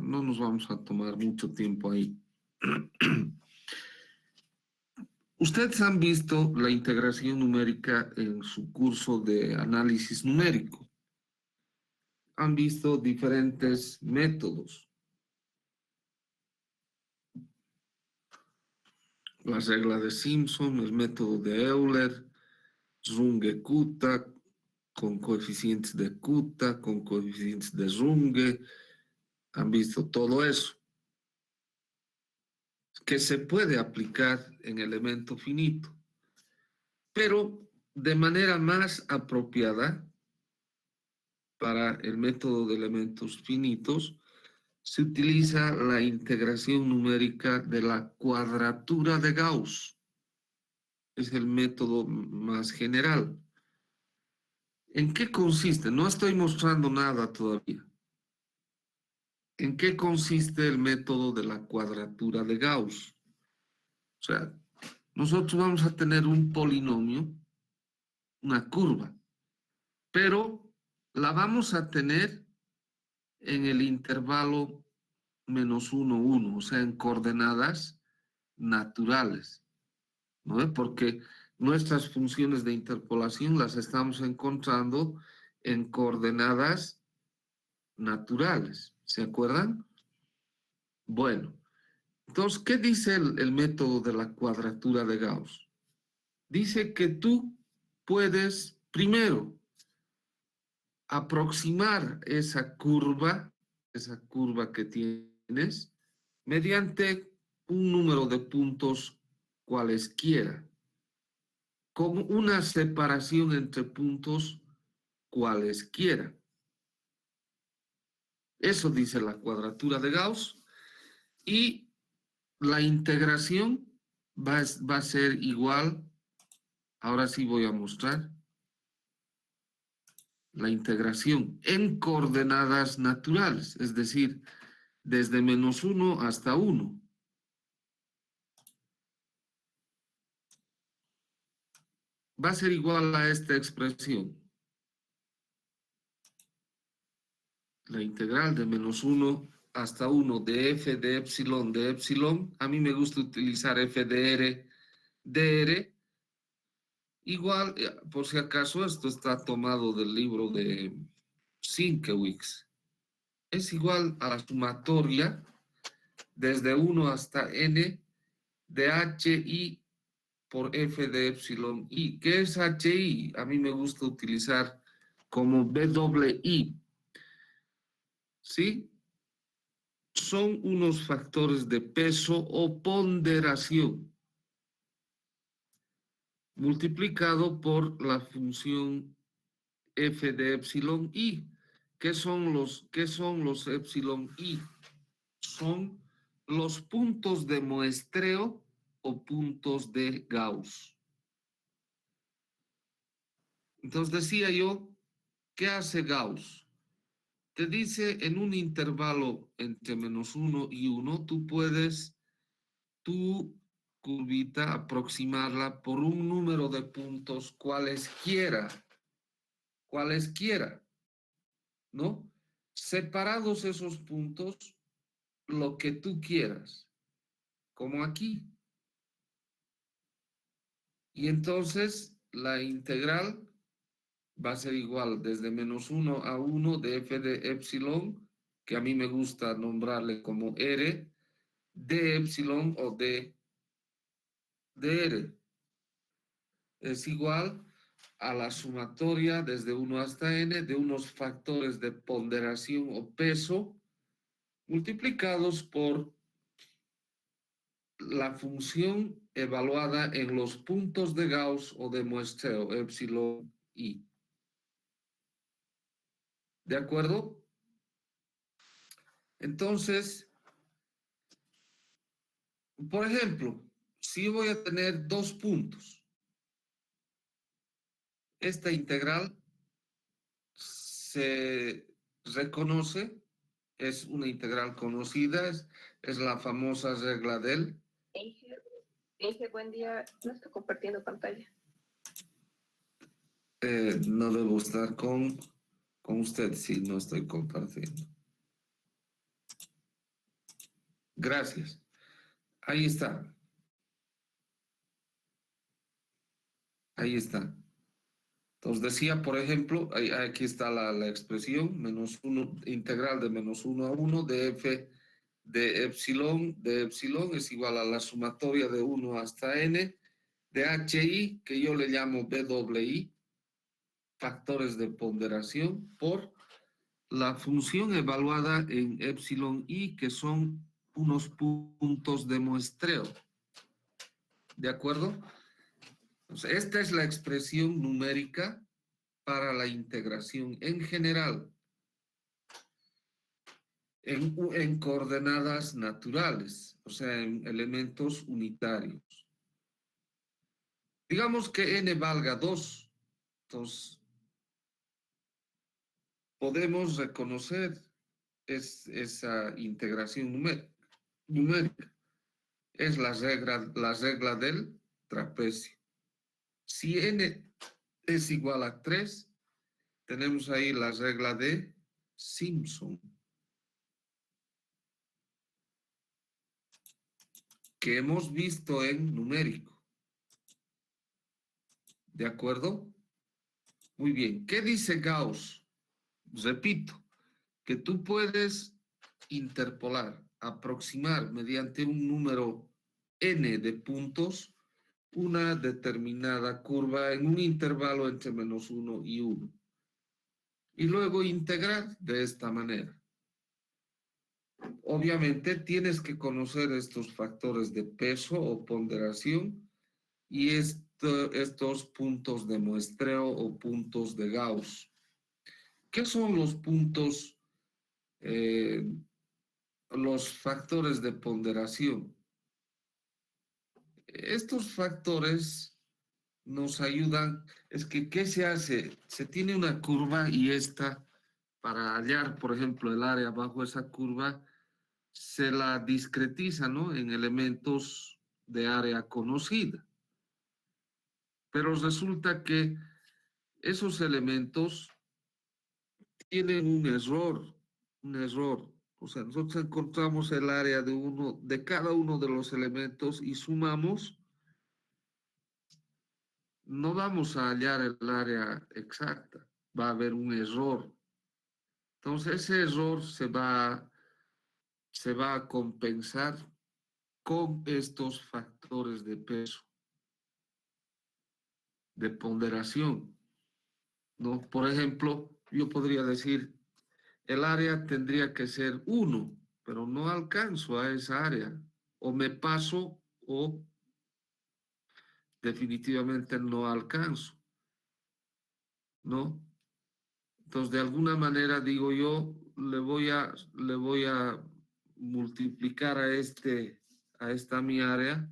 no nos vamos a tomar mucho tiempo ahí. Ustedes han visto la integración numérica en su curso de análisis numérico. Han visto diferentes métodos. La regla de Simpson, el método de Euler, Runge-Kutta, con coeficientes de Kutta, con coeficientes de Runge. Han visto todo eso, que se puede aplicar en elemento finito, pero de manera más apropiada para el método de elementos finitos, se utiliza la integración numérica de la cuadratura de Gauss. Es el método más general. ¿En qué consiste? No estoy mostrando nada todavía. ¿En qué consiste el método de la cuadratura de Gauss? O sea, nosotros vamos a tener un polinomio, una curva, pero la vamos a tener en el intervalo -1, 1, o sea, en coordenadas naturales, ¿no es? Porque nuestras funciones de interpolación las estamos encontrando en coordenadas naturales, ¿se acuerdan? Bueno, entonces, ¿qué dice el método de la cuadratura de Gauss? Dice que tú puedes, primero, aproximar esa curva que tienes, mediante un número de puntos cualesquiera, con una separación entre puntos cualesquiera. Eso dice la cuadratura de Gauss, y la integración va a ser igual. Ahora sí voy a mostrar la integración en coordenadas naturales, es decir, desde -1 hasta 1. Va a ser igual a esta expresión. La integral de -1 hasta 1 de f de epsilon. A mí me gusta utilizar f de r, dr. Igual, por si acaso, esto está tomado del libro de Sienkiewicz. Es igual a la sumatoria desde 1 hasta n de hi por f de epsilon i. ¿Qué es hi? A mí me gusta utilizar como bwi. ¿Sí? Son unos factores de peso o ponderación multiplicado por la función f de epsilon i. ¿Qué son los epsilon i? Son los puntos de muestreo o puntos de Gauss. Entonces decía yo, ¿qué hace Gauss? Te dice en un intervalo entre -1 y 1, tú puedes tu curvita aproximarla por un número de puntos cualesquiera, ¿no? Separados esos puntos, lo que tú quieras, como aquí. Y entonces la integral va a ser igual desde -1 a 1 de f de epsilon, que a mí me gusta nombrarle como r, de epsilon o de r. Es igual a la sumatoria desde 1 hasta n de unos factores de ponderación o peso multiplicados por la función evaluada en los puntos de Gauss o de muestreo, epsilon i. ¿De acuerdo? Entonces, por ejemplo, si yo voy a tener dos puntos, esta integral se reconoce, es una integral conocida, es la famosa regla del... Inge, buen día, no estoy compartiendo pantalla. No debo estar con usted si no estoy compartiendo. Gracias. Ahí está. Ahí está. Entonces decía, por ejemplo, aquí está la expresión, menos 1, integral de menos 1 a 1 de f de epsilon es igual a la sumatoria de 1 hasta n de hi, que yo le llamo BWI, factores de ponderación, por la función evaluada en epsilon i, que son unos puntos de muestreo. ¿De acuerdo? Entonces, esta es la expresión numérica para la integración en general en coordenadas naturales, o sea, en elementos unitarios. Digamos que n valga 2, entonces podemos reconocer esa integración numérica. Es la regla del trapecio. Si n es igual a 3, tenemos ahí la regla de Simpson, que hemos visto en numérico. ¿De acuerdo? Muy bien. ¿Qué dice Gauss? Repito, que tú puedes interpolar, aproximar mediante un número n de puntos una determinada curva en un intervalo entre menos 1 y 1. Y luego integrar de esta manera. Obviamente tienes que conocer estos factores de peso o ponderación y estos puntos de muestreo o puntos de Gauss. ¿Qué son los puntos, los factores de ponderación? Estos factores nos ayudan, es que, ¿qué se hace? Se tiene una curva y esta, para hallar, por ejemplo, el área bajo esa curva, se la discretiza, ¿no? En elementos de área conocida. Pero resulta que esos elementos tienen un error. O sea, nosotros encontramos el área de cada uno de los elementos y sumamos, no vamos a hallar el área exacta, va a haber un error. Entonces, ese error se va a compensar con estos factores de peso, de ponderación, ¿no? Por ejemplo, yo podría decir, el área tendría que ser 1, pero no alcanzo a esa área. O me paso o definitivamente no alcanzo, ¿no? Entonces, de alguna manera, digo yo, le voy a multiplicar a esta mi área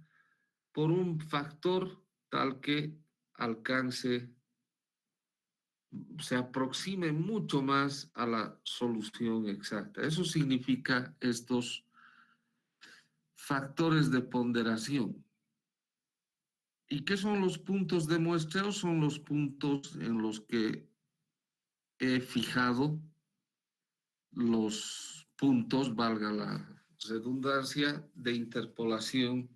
por un factor tal que alcance, se aproxime mucho más a la solución exacta. Eso significa estos factores de ponderación. ¿Y qué son los puntos de muestreo? Son los puntos en los que he fijado los puntos, valga la redundancia, de interpolación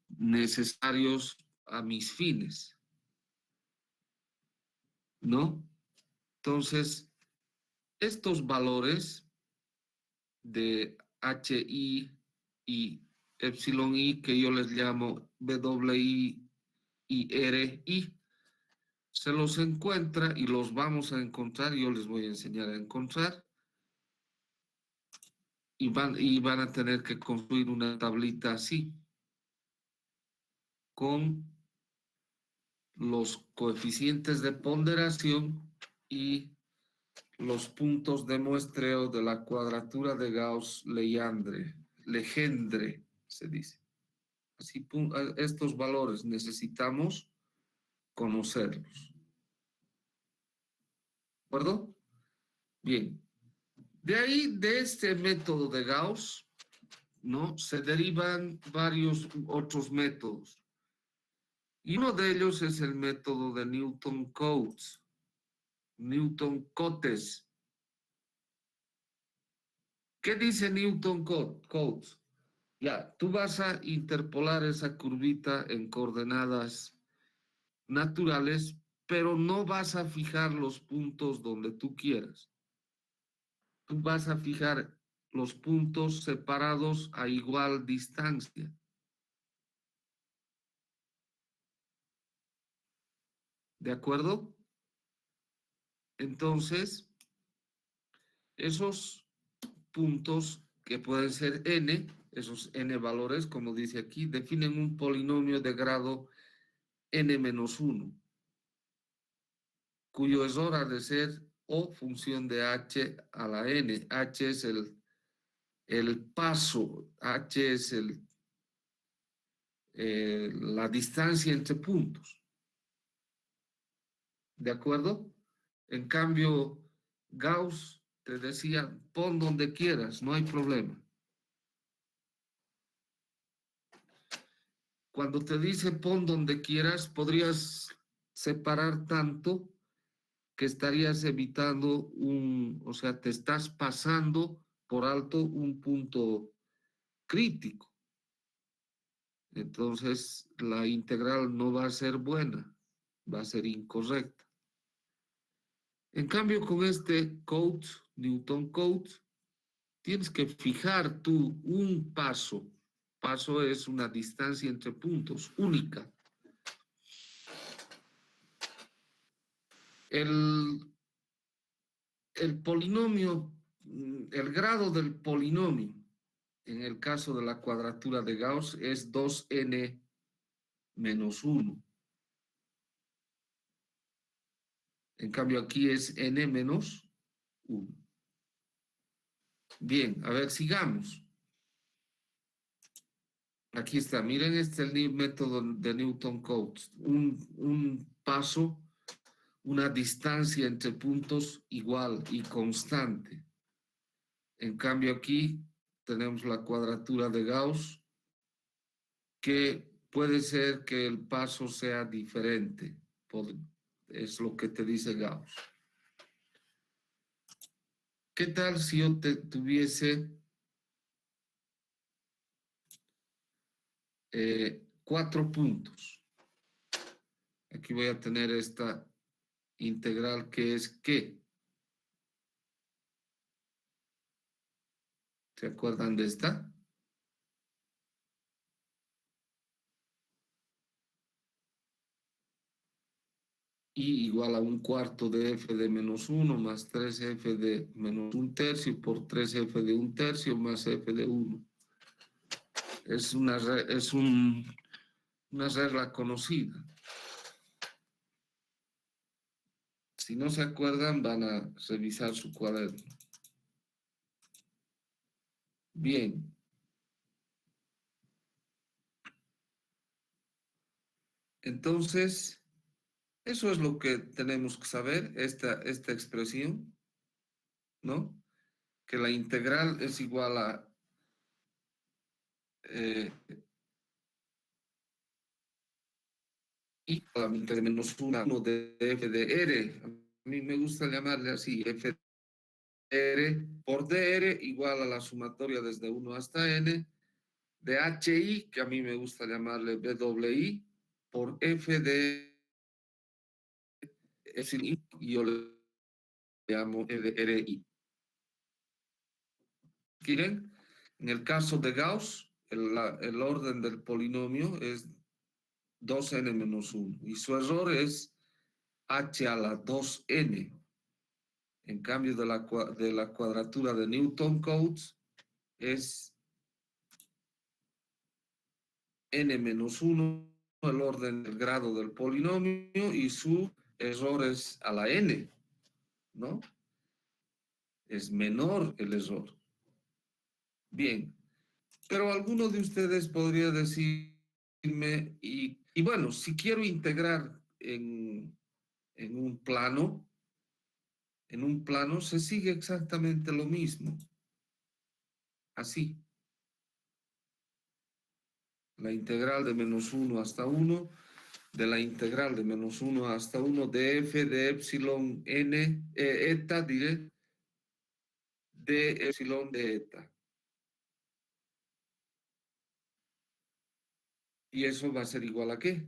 necesarios a mis fines, ¿no? Entonces, estos valores de HI y epsilon I, que yo les llamo WI y RI, se los encuentra y los vamos a encontrar, yo les voy a enseñar a encontrar, y van a tener que construir una tablita así, con los coeficientes de ponderación y los puntos de muestreo de la cuadratura de Gauss-Legendre, se dice. Así, estos valores necesitamos conocerlos. ¿De acuerdo? Bien. De ahí, de este método de Gauss, ¿no? Se derivan varios otros métodos. Y uno de ellos es el método de Newton-Cotes. Newton-Cotes. ¿Qué dice Newton-Cotes? Ya, tú vas a interpolar esa curvita en coordenadas naturales, pero no vas a fijar los puntos donde tú quieras. Tú vas a fijar los puntos separados a igual distancia. ¿De acuerdo? Entonces, esos puntos que pueden ser n, esos n valores, como dice aquí, definen un polinomio de grado n-1, cuyo error ha de ser o función de h a la n. H es el paso, h es la distancia entre puntos. ¿De acuerdo? En cambio, Gauss te decía, pon donde quieras, no hay problema. Cuando te dice pon donde quieras, podrías separar tanto que estarías evitando o sea, te estás pasando por alto un punto crítico. Entonces, la integral no va a ser buena, va a ser incorrecta. En cambio, con este Cotes, Newton Cotes, tienes que fijar tú un paso. Paso es una distancia entre puntos, única. El, el polinomio, el grado del polinomio, en el caso de la cuadratura de Gauss, es 2n menos 1. En cambio, aquí es n menos 1. Bien, a ver, sigamos. Aquí está, miren, este es el método de Newton-Cotes. Un paso, una distancia entre puntos igual y constante. En cambio, aquí tenemos la cuadratura de Gauss, que puede ser que el paso sea diferente. Es lo que te dice Gauss. ¿Qué tal si yo tuviese 4 puntos? Aquí voy a tener esta integral que es ¿qué? ¿Se acuerdan de esta? Y igual a un cuarto de f de menos 1 más 3f de menos 1/3 por 3f de 1/3 más f de 1. Es una regla conocida. Si no se acuerdan, van a revisar su cuaderno. Bien. Entonces, eso es lo que tenemos que saber, esta expresión, ¿no? Que la integral es igual a y solamente de menos 1 de f de r. A mí me gusta llamarle así, f de r por dr igual a la sumatoria desde 1 hasta n de hi, que a mí me gusta llamarle bwi, por f de epsilon, y yo le llamo f de ri. ¿Quieren? En el caso de Gauss, el orden del polinomio es 2n menos 1 y su error es h a la 2n. En cambio de la cuadratura de Newton-Cotes es n menos 1 el orden del grado del polinomio y su error es a la n, ¿no? Es menor el error. Bien, pero alguno de ustedes podría decirme, y bueno, si quiero integrar en un plano, se sigue exactamente lo mismo. Así. La integral de menos 1 hasta 1, de la integral de menos 1 hasta 1 de f de epsilon n, eta, diré, de epsilon de eta. ¿Y eso va a ser igual a qué?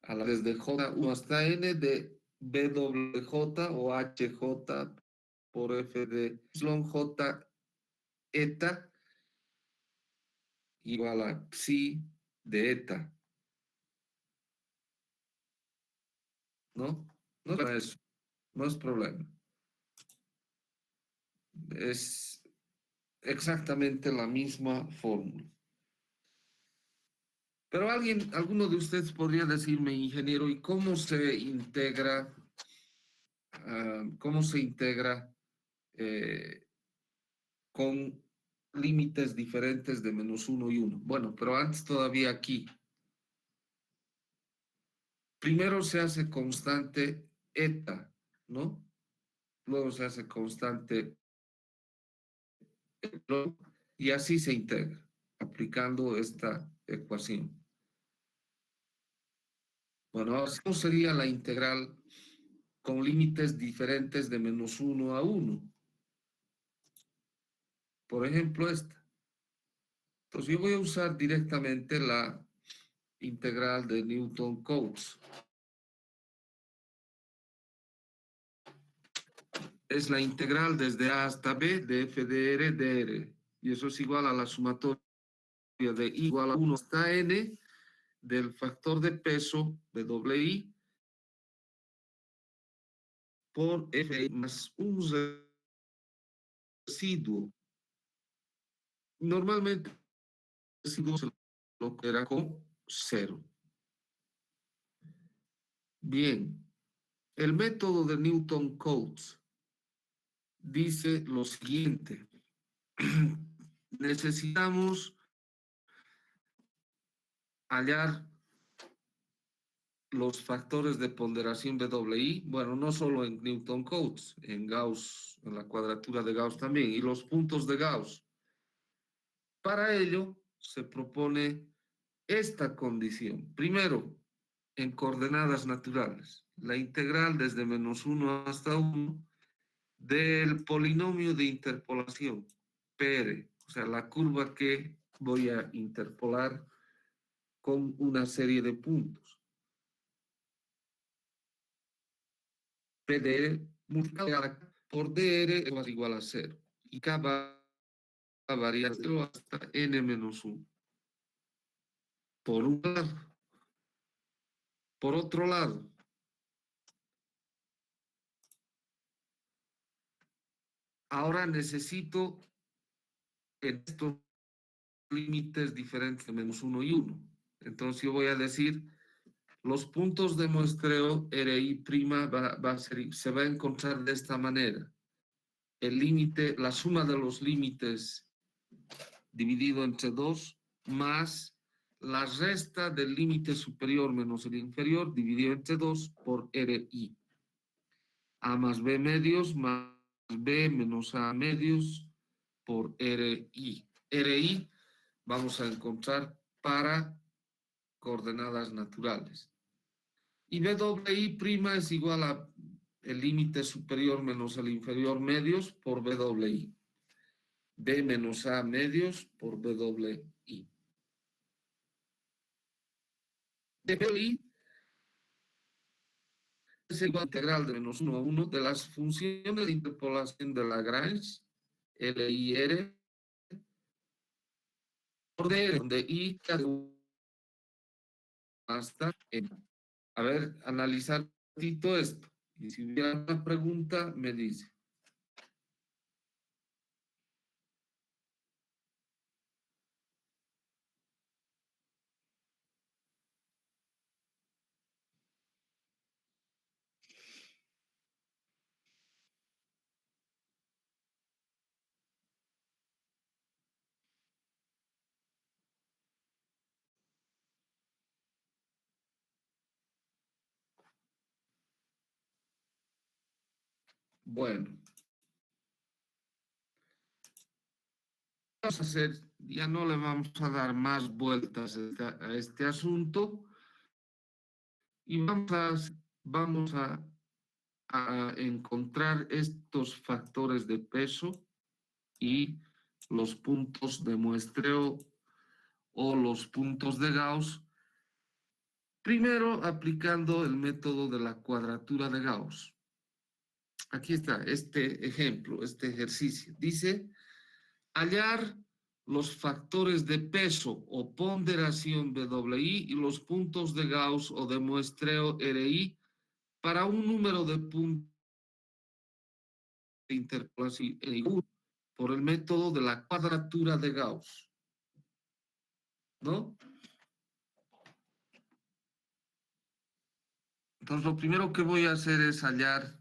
A la desde J1 hasta N de BWJ o HJ por F de YJ eta igual a psi de eta. ¿No? No es eso. No es problema. Es exactamente la misma fórmula. Pero alguno de ustedes podría decirme, ingeniero, ¿y cómo se integra, eh, con límites diferentes de -1 y 1? Bueno, pero antes todavía aquí. Primero se hace constante eta, ¿no? Luego se hace constante y así se integra, aplicando esta ecuación. Bueno, ahora, ¿cómo sería la integral con límites diferentes de -1 a 1? Por ejemplo, esta. Entonces yo voy a usar directamente la integral de Newton-Cotes. Es la integral desde A hasta B de f de r dr. Y eso es igual a la sumatoria de I igual a 1 hasta N del factor de peso de WI por F más un residuo. Normalmente el residuo se lo queda con 0. Bien, el método de Newton-Cotes dice lo siguiente. Necesitamos hallar los factores de ponderación de WI, bueno, no solo en Newton-Cotes, en Gauss, en la cuadratura de Gauss también, y los puntos de Gauss. Para ello, se propone esta condición. Primero, en coordenadas naturales, la integral desde -1 hasta 1 del polinomio de interpolación, PR, o sea, la curva que voy a interpolar con una serie de puntos. PDR multiplicada por DR es igual a 0. Y K va a variar hasta n-1. Por un lado. Por otro lado, ahora necesito en estos límites diferentes de -1 y 1. Entonces yo voy a decir, los puntos de muestreo RI' se va a encontrar de esta manera. El límite, la suma de los límites dividido entre 2 más la resta del límite superior menos el inferior dividido entre 2 por RI. A más B medios más B menos A medios por RI. RI vamos a encontrar para coordenadas naturales. Y BWI' es igual a el límite superior menos el inferior medios por BWI. B menos A medios por BWI. BWI es igual a integral de -1 a 1 de las funciones de interpolación de Lagrange, LIR, por D, donde I hasta N. A ver, analizar tito esto. Y si hubiera una pregunta, me dice. Bueno, vamos a hacer, ya no le vamos a dar más vueltas a este asunto y vamos a encontrar estos factores de peso y los puntos de muestreo o los puntos de Gauss, primero aplicando el método de la cuadratura de Gauss. Aquí está este ejemplo, este ejercicio. Dice, hallar los factores de peso o ponderación BWI y los puntos de Gauss o de muestreo RI para un número de puntos de interpolación por el método de la cuadratura de Gauss, ¿no? Entonces, lo primero que voy a hacer es hallar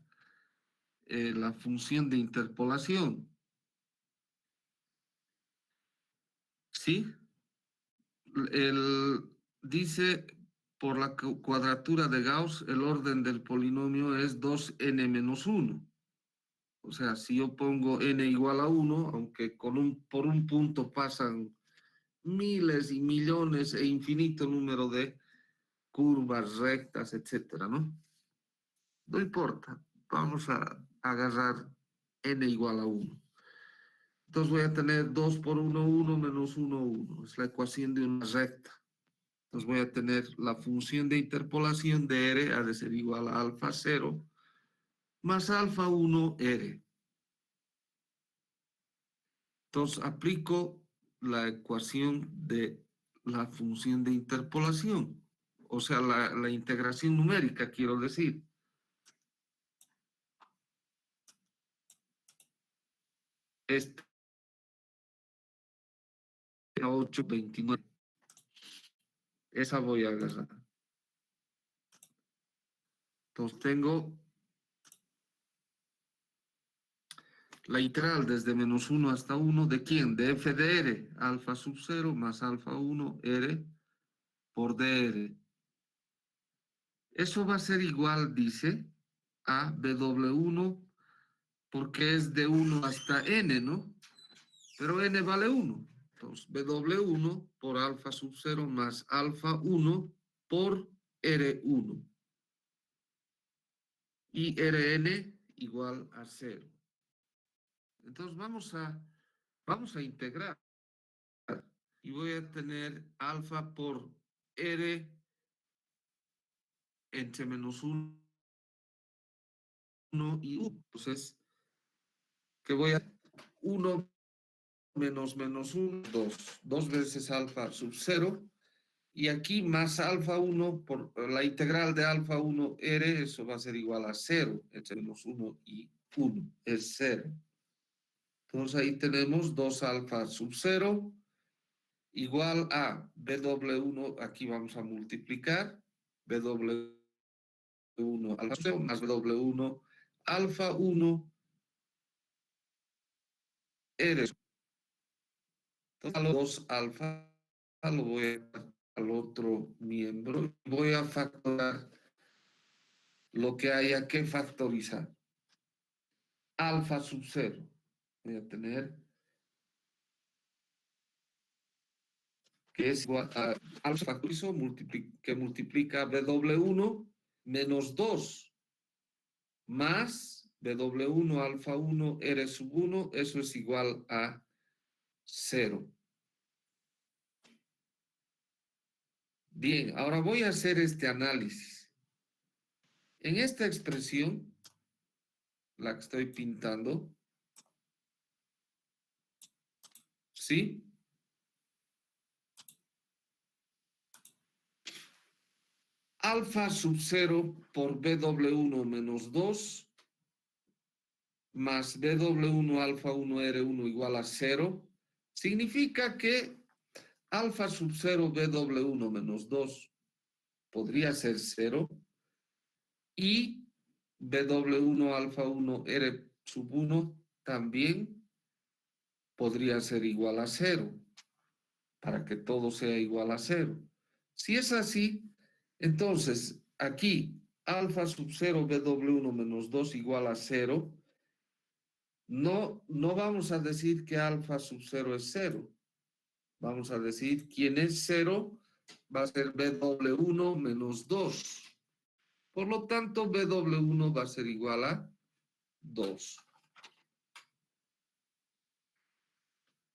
la función de interpolación, ¿sí? Dice, por la cuadratura de Gauss, el orden del polinomio es 2n menos 1. O sea, si yo pongo n igual a 1, aunque por un punto pasan miles y millones e infinito número de curvas, rectas, etcétera, ¿no? No importa, vamos a agarrar n igual a 1. Entonces voy a tener 2 por 1, 1 menos 1, 1. Es la ecuación de una recta. Entonces voy a tener la función de interpolación de R ha de ser igual a alfa 0 más alfa 1 R. Entonces aplico la ecuación de la función de interpolación, o sea, la integración numérica, quiero decir. Esta 829. Esa voy a agarrar. Entonces tengo la integral desde menos 1 hasta 1, ¿de quién? De f de r, alfa sub 0 más alfa 1 r por dr. Eso va a ser igual, dice, a bw1, porque es de 1 hasta n, ¿no? Pero n vale 1. Entonces, bw1 por alfa sub 0 más alfa 1 por r1. Y rn igual a 0. Entonces, vamos a integrar. Y voy a tener alfa por r entre menos 1 y 1. Entonces, que voy a 1 menos menos 1, 2. 2 veces alfa sub 0. Y aquí más alfa 1 por la integral de alfa 1 r, eso va a ser igual a 0 entre menos 1 y 1. Es 0. Entonces ahí tenemos 2 alfa sub 0 igual a bw1, aquí vamos a multiplicar, bw1 alfa 0 más bw1 alfa 1 r. Entonces, a los 2 alfa lo voy a dar al otro miembro. Voy a factorar lo que haya que factorizar. Alfa sub 0. Voy a tener que es igual a alfa factorizo que multiplica bw1 menos 2 más bw1 alfa 1 r sub 1, eso es igual a 0. Bien, ahora voy a hacer este análisis. En esta expresión, la que estoy pintando, ¿sí? Alfa sub 0 por bw1 menos 2 más bw1 alfa 1 r1 igual a 0, significa que alfa sub 0 bw1 menos 2 podría ser 0 y bw1 alfa 1 r sub 1 también podría ser igual a 0, para que todo sea igual a 0. Si es así, entonces aquí alfa sub 0 bw1 menos 2 igual a 0, no vamos a decir que alfa sub 0 es 0. Vamos a decir quién es 0, va a ser bw1 menos 2. Por lo tanto, bw1 va a ser igual a 2.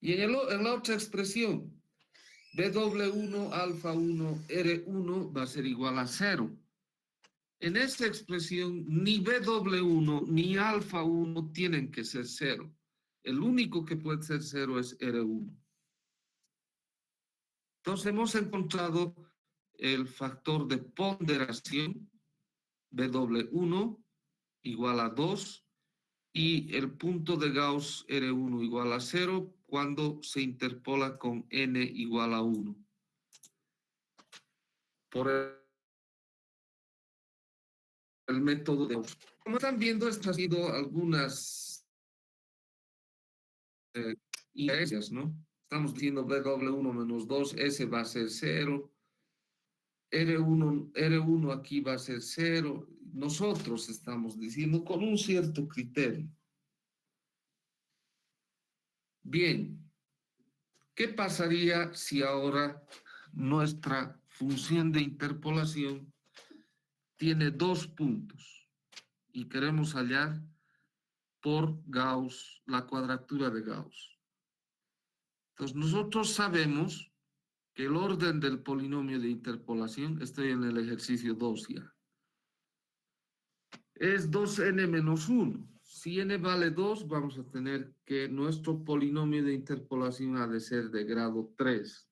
Y en la otra expresión, BW1 alfa 1 R1 va a ser igual a 0. En esta expresión, ni BW1 ni alfa 1 tienen que ser 0. El único que puede ser 0 es R1. Entonces hemos encontrado el factor de ponderación BW1 igual a 2 y el punto de Gauss R1 igual a 0 cuando se interpola con n igual a 1. Por el método de Gauss. Como están viendo, estas han sido algunas inercias, ¿no? Estamos diciendo BW1 menos 2, S va a ser 0. R1 aquí va a ser 0. Nosotros estamos diciendo con un cierto criterio. Bien, ¿qué pasaría si ahora nuestra función de interpolación tiene 2 puntos y queremos hallar por Gauss la cuadratura de Gauss? Entonces nosotros sabemos que el orden del polinomio de interpolación, estoy en el ejercicio 2 ya, es 2n menos 1. Si n vale 2, vamos a tener que nuestro polinomio de interpolación ha de ser de grado 3.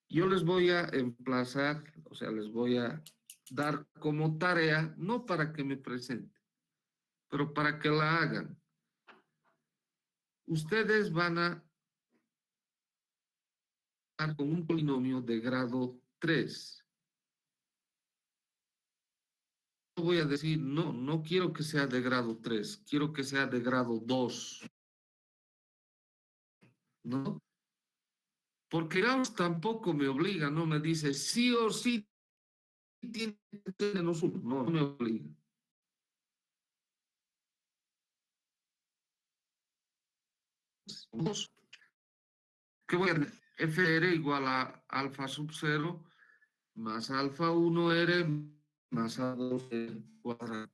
Yo les voy a emplazar, o sea, les voy a dar como tarea, no para que me presenten, pero para que la hagan. Ustedes van a dar con un polinomio de grado 3. Voy a decir, no, no quiero que sea de grado 3, quiero que sea de grado 2, ¿no? Porque Gauss tampoco me obliga, no me dice sí o sí tiene que ser menos 1, no, no me obliga. ¿Qué voy a hacer? FR igual a alfa sub 0 más alfa 1R más A2R cuadrado.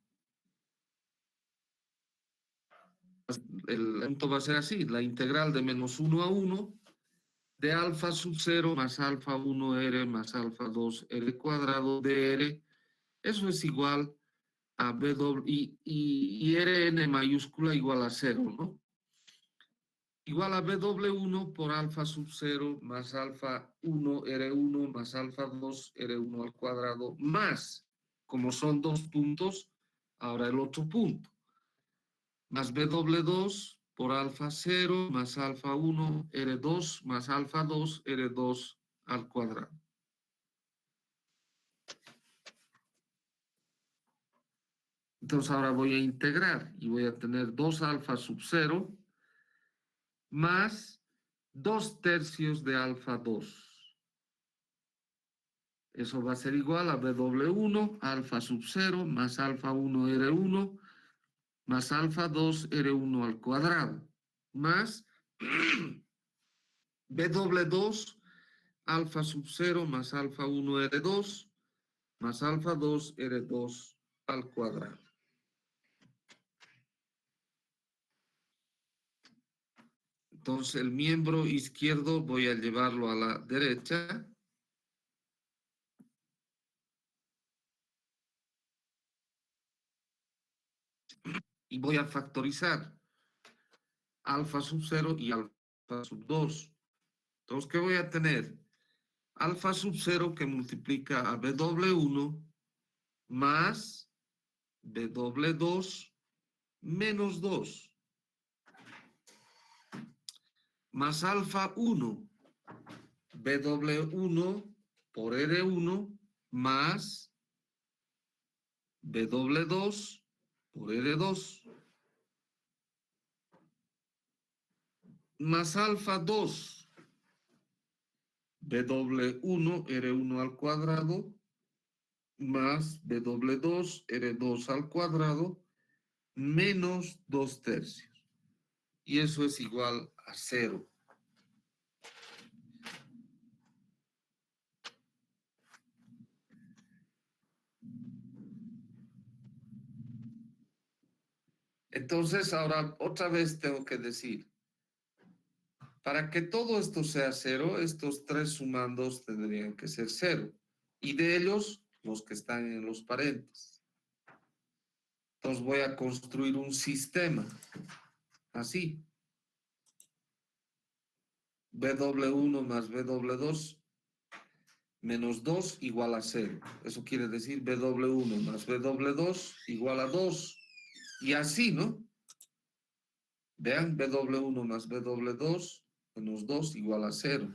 El punto va a ser así, la integral de menos 1 a 1 de alfa sub 0 más alfa 1R más alfa 2R cuadrado de R, eso es igual a BW y Rn mayúscula igual a 0, ¿no? Igual a BW1 por alfa sub 0 más alfa 1 R1 más alfa 2 R1 al cuadrado más, como son 2 puntos, ahora el otro punto, más BW2 por alfa 0 más alfa 1 R2 más alfa 2 R2 al cuadrado. Entonces ahora voy a integrar y voy a tener 2 alfa sub 0 más 2 tercios de alfa 2. Eso va a ser igual a BW1, alfa sub 0, más alfa 1 R1, más alfa 2 R1 al cuadrado, más BW2, alfa sub 0, más alfa 1 R2, más alfa 2 R2 al cuadrado. Entonces el miembro izquierdo voy a llevarlo a la derecha. Y voy a factorizar alfa sub 0 y alfa sub 2. Entonces, ¿qué voy a tener? Alfa sub 0 que multiplica a BW1 más BW2 menos 2. Más alfa 1 BW1 por R1 más BW2 por R2 más alfa 2 BW1 R1 al cuadrado más BW2 R2 al cuadrado menos 2 tercios. Y eso es igual a 0. Entonces, ahora otra vez tengo que decir, Para que todo esto sea cero, estos tres sumandos tendrían que ser cero. Y de ellos, los que están en los paréntesis. Entonces voy a construir un sistema. Así. W1 más W2 menos 2 igual a 0. Eso quiere decir W1 más W2 igual a 2. Y así, ¿no? Vean, W1 más W2 menos 2 igual a 0.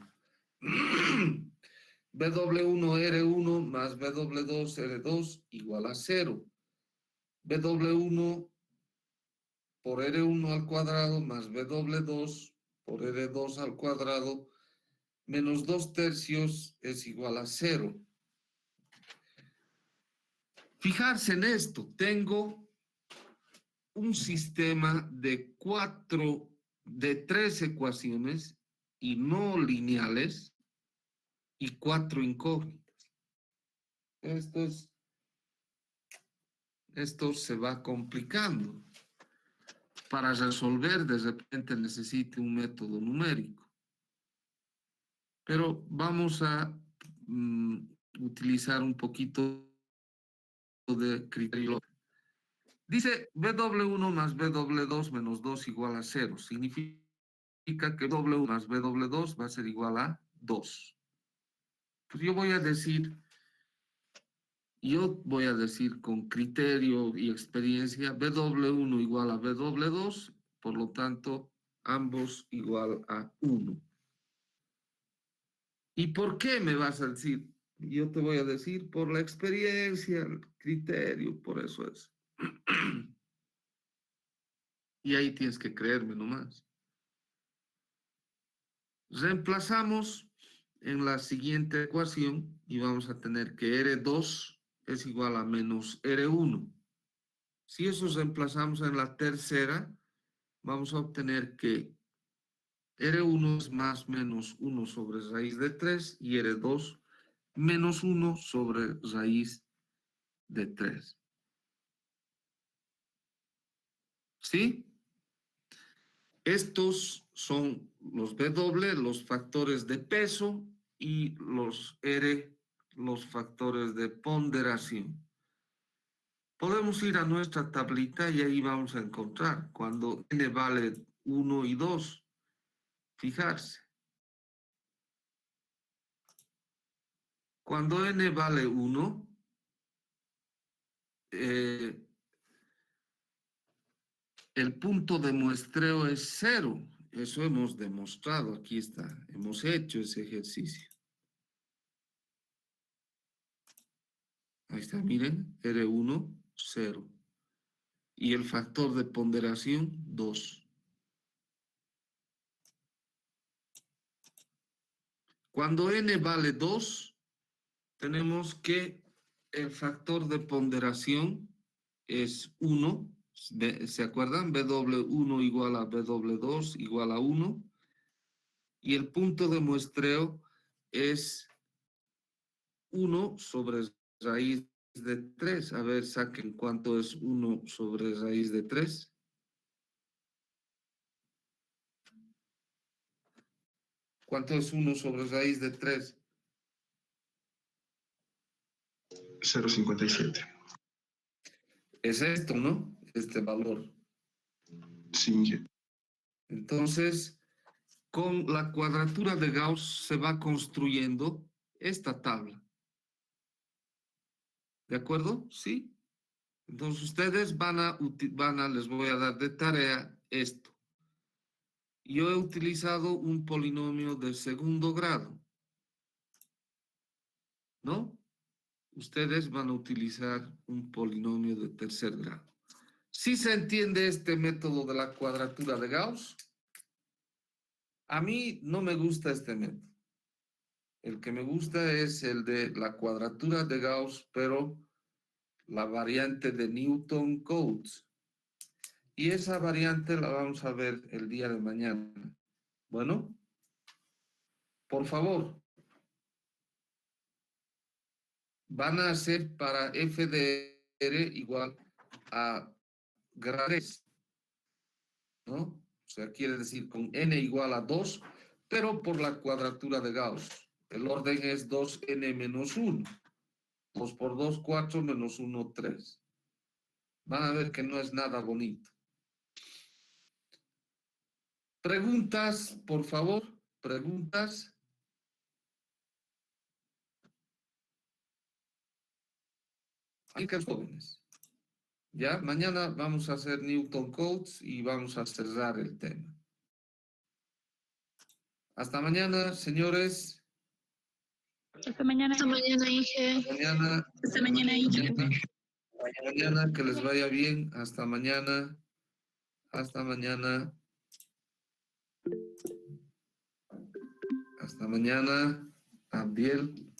W1 R1 más W2 R2 igual a 0. W1 por R1 al cuadrado más W2 por R2 al cuadrado menos 2 tercios es igual a 0. Fijarse en esto, tengo un sistema de tres ecuaciones y no lineales y 4 incógnitas. Esto se va complicando. Para resolver, de repente necesite un método numérico. Pero vamos a utilizar un poquito de criterio. Dice W1 más W2 menos 2 igual a 0. Significa que W más W2 va a ser igual a 2. Pues yo voy a decir con criterio y experiencia W1 igual a W2, por lo tanto, ambos igual a 1. ¿Y por qué me vas a decir? Yo te voy a decir por la experiencia, el criterio, por eso es. Y ahí tienes que creerme nomás. Reemplazamos en la siguiente ecuación y vamos a tener que R2 es igual a menos R1. Si eso reemplazamos en la tercera, vamos a obtener que R1 es más menos 1 sobre raíz de 3 y R2 menos 1 sobre raíz de 3. ¿Sí? Estos son los W, los factores de peso, y los R, los factores de ponderación. Podemos ir a nuestra tablita y ahí vamos a encontrar cuando N vale 1 y 2. Fijarse. Cuando N vale 1, el punto de muestreo es 0. Eso hemos demostrado. Aquí está. Hemos hecho ese ejercicio. Ahí está, miren. R1, 0. Y el factor de ponderación, 2. Cuando N vale 2, tenemos que el factor de ponderación es 1. ¿Se acuerdan? W1 igual a W2 igual a 1. Y el punto de muestreo es 1 sobre raíz de 3. A ver, saquen cuánto es 1 sobre raíz de 3. ¿Cuánto es 1 sobre raíz de 3? 0,57. Es esto, ¿no? Este valor. Sí. Entonces, con la cuadratura de Gauss se va construyendo esta tabla. ¿De acuerdo? ¿Sí? Entonces ustedes les voy a dar de tarea esto. Yo he utilizado un polinomio de segundo grado, ¿no? Ustedes van a utilizar un polinomio de tercer grado. ¿Sí se entiende este método de la cuadratura de Gauss? A mí no me gusta este método. El que me gusta es el de la cuadratura de Gauss, pero la variante de Newton-Cotes. Y esa variante la vamos a ver el día de mañana. Bueno, por favor, van a hacer para f de r igual a grado 3, ¿no? O sea, quiere decir con n igual a 2, pero por la cuadratura de Gauss. El orden es 2n menos 1. 2 por 2, 4, menos 1, 3. Van a ver que no es nada bonito. Preguntas, por favor. Preguntas. Chicas jóvenes. Ya, mañana vamos a hacer Newton Codes y vamos a cerrar el tema. Hasta mañana, señores. Hasta mañana. Hasta mañana, Inge. Hasta mañana. Hasta mañana, Inge. Hasta mañana, que les vaya bien. Hasta mañana. Hasta mañana. Hasta mañana. Abdiel.